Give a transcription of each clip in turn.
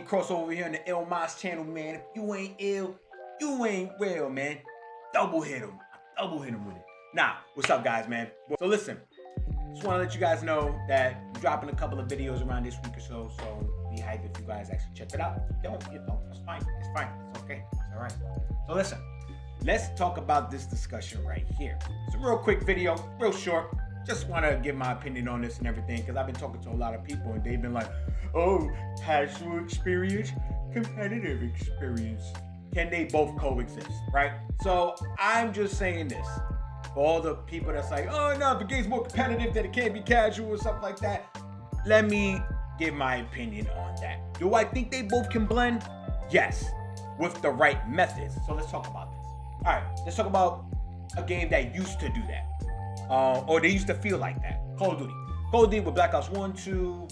crossover here on the ILLMINDZ channel, man. If you ain't ill, you ain't real, man. Double hit him. Double hit him with it. Nah, what's up, guys, man? So listen, just want to let you guys know that I'm dropping a couple of videos around this week or so. So be hyped if you guys actually check it out. If you don't, you know, it's fine. It's fine. It's okay. It's all right. So listen, let's talk about this discussion right here. It's a real quick video, real short. Just want to give my opinion on this and everything, because I've been talking to a lot of people and they've been like, oh, casual experience, competitive experience. Can they both coexist, right? So I'm just saying this. For all the people that's like, oh no, if the game's more competitive, then it can't be casual or something like that. Let me give my opinion on that. Do I think they both can blend? Yes, with the right methods. So let's talk about this. All right, let's talk about a game that used to do that. Or they used to feel like that. Call of Duty. Call of Duty with Black Ops 1, 2,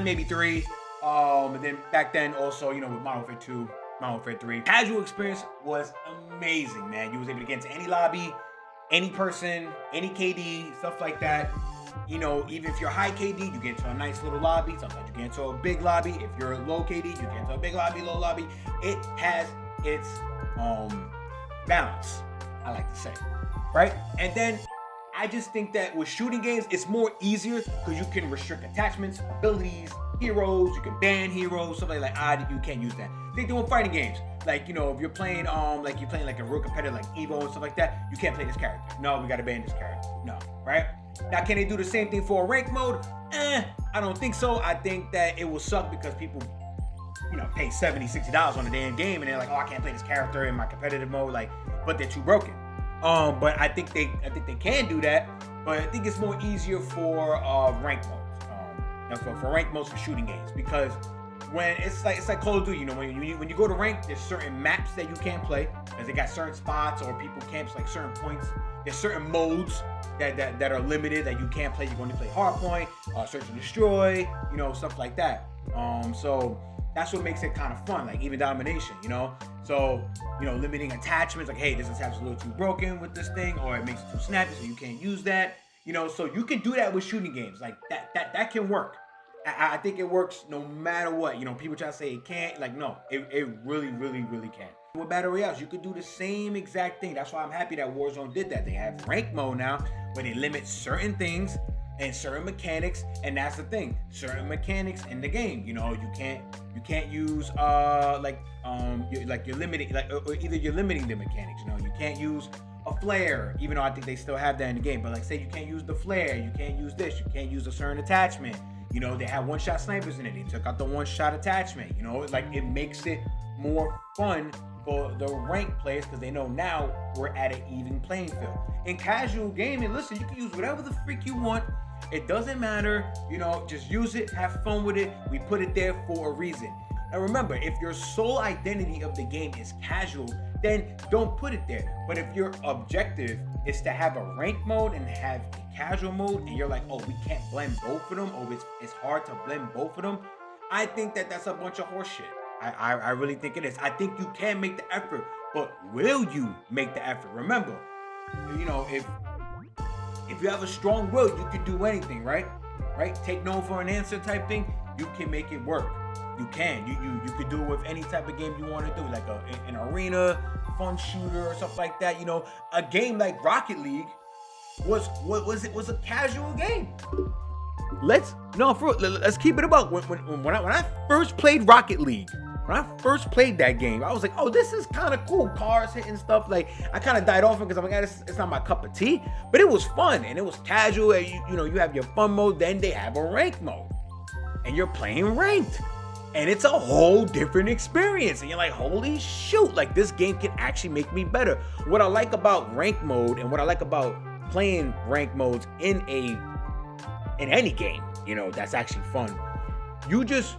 maybe 3. And then back then also, you know, with Modern Warfare 2, Modern Warfare 3. Casual experience was amazing, man. You was able to get into any lobby, any person, any KD, stuff like that. You know, even if you're high KD, you get into a nice little lobby. Sometimes you get into a big lobby. If you're low KD, you get into a big lobby, low lobby. It has its balance, I like to say, right? And then I just think that with shooting games, it's more easier because you can restrict attachments, abilities, heroes. You can ban heroes, something like you can't use that. They do in fighting games, like, you know, if you're playing like you're playing like a real competitor like Evo and stuff like that, you can't play this character. No, we gotta ban this character. No, right? Now, can they do the same thing for a rank mode? I don't think so. I think that it will suck because people, you know, pay $70, $60 on a damn game and they're like, oh, I can't play this character in my competitive mode, like, but they're too broken. But I think they can do that. But I think it's more easier for rank modes, for rank modes for shooting games, because when it's like Call of Duty, you know, when you go to rank, there's certain maps that you can't play because they got certain spots or people camps like certain points. There's certain modes that are limited that you can't play. You can only play hardpoint, search and destroy, you know, stuff like that. So that's what makes it kind of fun, like even domination, you know? So, you know, limiting attachments, like, hey, this attachment's a little too broken with this thing, or it makes it too snappy, so you can't use that. You know, so you can do that with shooting games. Like, that can work. I think it works no matter what. You know, people try to say it can't. Like, no, it really, really, really can. With Battle Royales, you could do the same exact thing. That's why I'm happy that Warzone did that. They have rank mode now, where they limit certain things and certain mechanics, and that's the thing. Certain mechanics in the game, you know, you can't use you're limiting, like, or either you're limiting the mechanics. You know, you can't use a flare, even though I think they still have that in the game. But like, say you can't use the flare, you can't use this, you can't use a certain attachment. You know, they have one-shot snipers in it. They took out the one-shot attachment. You know, like, it makes it more fun for the ranked players because they know now we're at an even playing field. In casual gaming, listen, you can use whatever the freak you want. It doesn't matter, you know, just use it, have fun with it. We put it there for a reason. And remember, if your sole identity of the game is casual, then don't put it there. But if your objective is to have a rank mode and have a casual mode, and you're like, oh, we can't blend both of them, or it's hard to blend both of them, I think that's a bunch of horse shit. I really think it is. I think you can make the effort, but will you make the effort? Remember, you know, if you have a strong will, you can do anything, right? Right? Take no for an answer type thing. You can make it work. You can. You could do it with any type of game you want to do, like an arena, fun shooter, or something like that. You know, a game like Rocket League was a casual game. Let's keep it about when I first played Rocket League. When I first played that game, I was like, oh, this is kind of cool. Cars hitting stuff. Like, I kind of died off because I'm like, it's not my cup of tea. But it was fun and it was casual. You know, you have your fun mode. Then they have a rank mode. And you're playing ranked. And it's a whole different experience. And you're like, holy shoot. Like, this game can actually make me better. What I like about rank mode and what I like about playing rank modes in any game, you know, that's actually fun. You just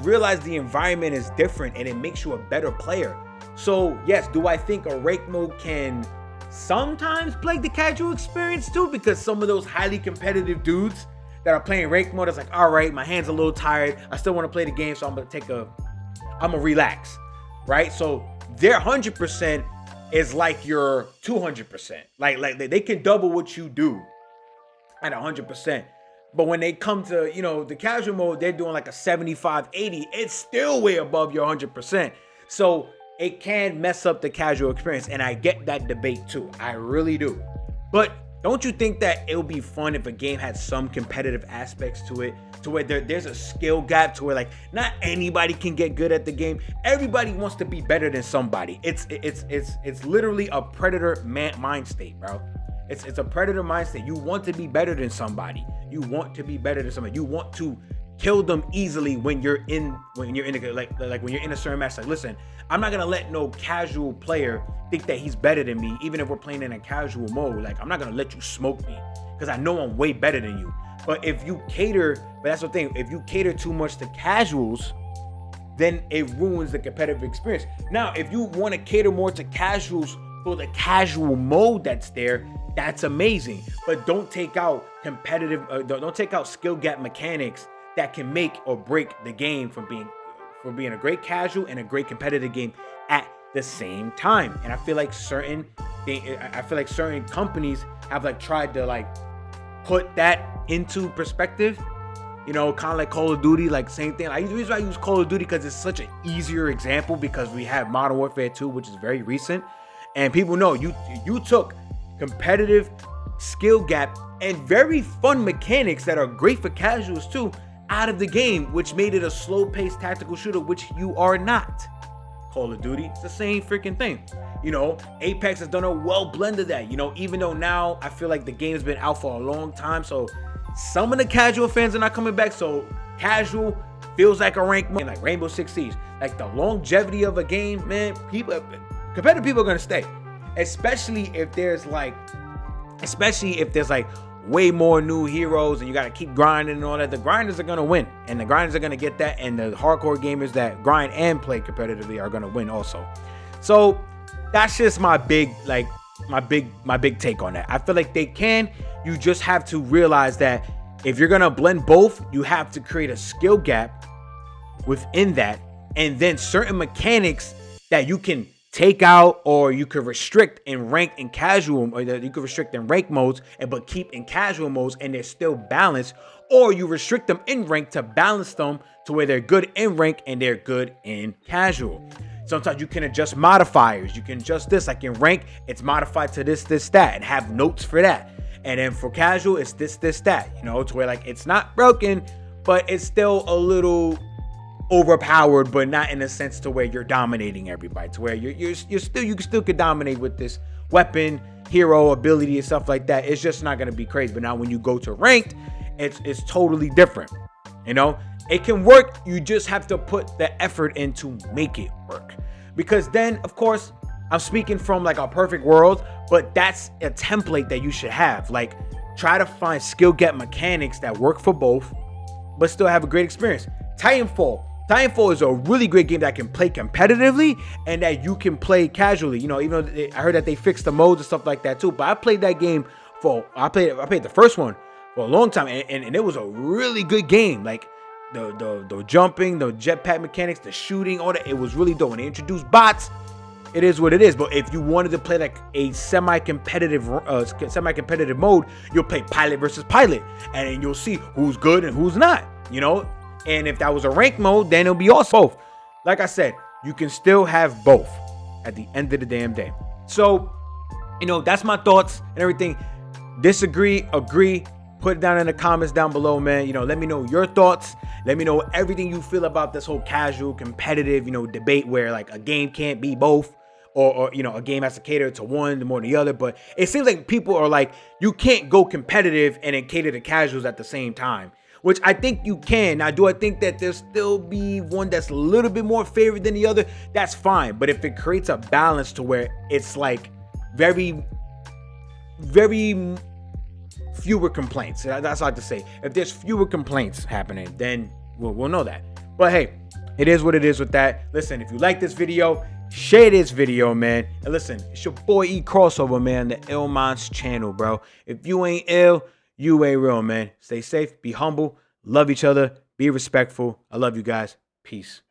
realize the environment is different and it makes you a better player. So yes, do I think a rank mode can sometimes plague the casual experience too? Because some of those highly competitive dudes that are playing rank mode is like, all right, my hand's a little tired. I still want to play the game, so I'm gonna relax, right? So their 100% is like your 200%. Like they can double what you do at 100%. But when they come to, the casual mode, they're doing like a 75, 80. It's still way above your 100%. So it can mess up the casual experience. And I get that debate too. I really do. But don't you think that it would be fun if a game had some competitive aspects to it, to where there's a skill gap, to where like not anybody can get good at the game. Everybody wants to be better than somebody. It's literally a predator mind state, bro. It's a predator mind state. You want to be better than somebody. You want to be better than somebody. You want to kill them easily when you're in when you're in a certain match. Like, listen, I'm not gonna let no casual player think that he's better than me, even if we're playing in a casual mode. Like, I'm not gonna let you smoke me because I know I'm way better than you. But if you cater, but that's the thing, if you cater too much to casuals, then it ruins the competitive experience. Now, if you want to cater more to casuals for the casual mode that's there, that's amazing. But don't take out don't take out skill gap mechanics that can make or break the game from being a great casual and a great competitive game at the same time. And I feel like certain companies have like tried to like put that into perspective. Kind of like Call of Duty, like same thing. The reason I use Call of Duty because it's such an easier example, because we have Modern Warfare 2, which is very recent, and people know you took competitive skill gap and very fun mechanics that are great for casuals too out of the game, which made it a slow-paced tactical shooter, which you are not. Call of Duty, it's the same freaking thing. Apex has done a well blend of that. Even though now I feel like the game's been out for a long time, so some of the casual fans are not coming back. So casual feels like a rank mode, like Rainbow Six Siege. Like the longevity of a game, man, competitive people are gonna stay, especially if there's like way more new heroes and you got to keep grinding and all that. The grinders are going to win, and the grinders are going to get that, and the hardcore gamers that grind and play competitively are going to win also. So that's just my big take on that. I feel like they can. You just have to realize that if you're going to blend both, you have to create a skill gap within that, and then certain mechanics that you can take out, or you could restrict in ranked and casual, or that you could restrict in ranked modes but keep in casual modes and they're still balanced, or you restrict them in rank to balance them to where they're good in rank and they're good in casual. Sometimes you can adjust modifiers. You can adjust this, like in rank, it's modified to this, that, and have notes for that. And then for casual, it's this, that, to where like it's not broken, but it's still a little overpowered, but not in a sense to where you're dominating everybody, to where you still could dominate with this weapon, hero, ability, and stuff like that. It's just not going to be crazy. But now when you go to ranked, it's totally different. It can work. You just have to put the effort in to make it work. Because then, of course, I'm speaking from like a perfect world, but that's a template that you should have. Like, try to find skill gap mechanics that work for both, but still have a great experience. Titanfall is a really great game that can play competitively and that you can play casually. Even though I heard that they fixed the modes and stuff like that too. But I played that game I played the first one for a long time, and it was a really good game. Like the jumping, the jetpack mechanics, the shooting, all that. It was really dope. When they introduced bots, it is what it is. But if you wanted to play like a semi-competitive mode, you'll play pilot versus pilot, and then you'll see who's good and who's not. And if that was a rank mode, then it'll be also both. Like I said, you can still have both at the end of the damn day. So, that's my thoughts and everything. Disagree, agree, put it down in the comments down below, man. Let me know your thoughts. Let me know everything you feel about this whole casual, competitive, debate where like a game can't be both, or a game has to cater to one more than the other. But it seems like people are like, you can't go competitive and then cater to casuals at the same time, which I think you can. Now, do I think that there'll still be one that's a little bit more favored than the other? That's fine. But if it creates a balance to where it's like very, very fewer complaints, that's all I have to say. If there's fewer complaints happening, then we'll know that. But hey, it is what it is with that. Listen, if you like this video, share this video, man. And listen, it's your boy ECROSSOVER, man, the ILLMINDZ channel, bro. If you ain't ill, you ain't real, man. Stay safe, be humble, love each other, be respectful. I love you guys. Peace.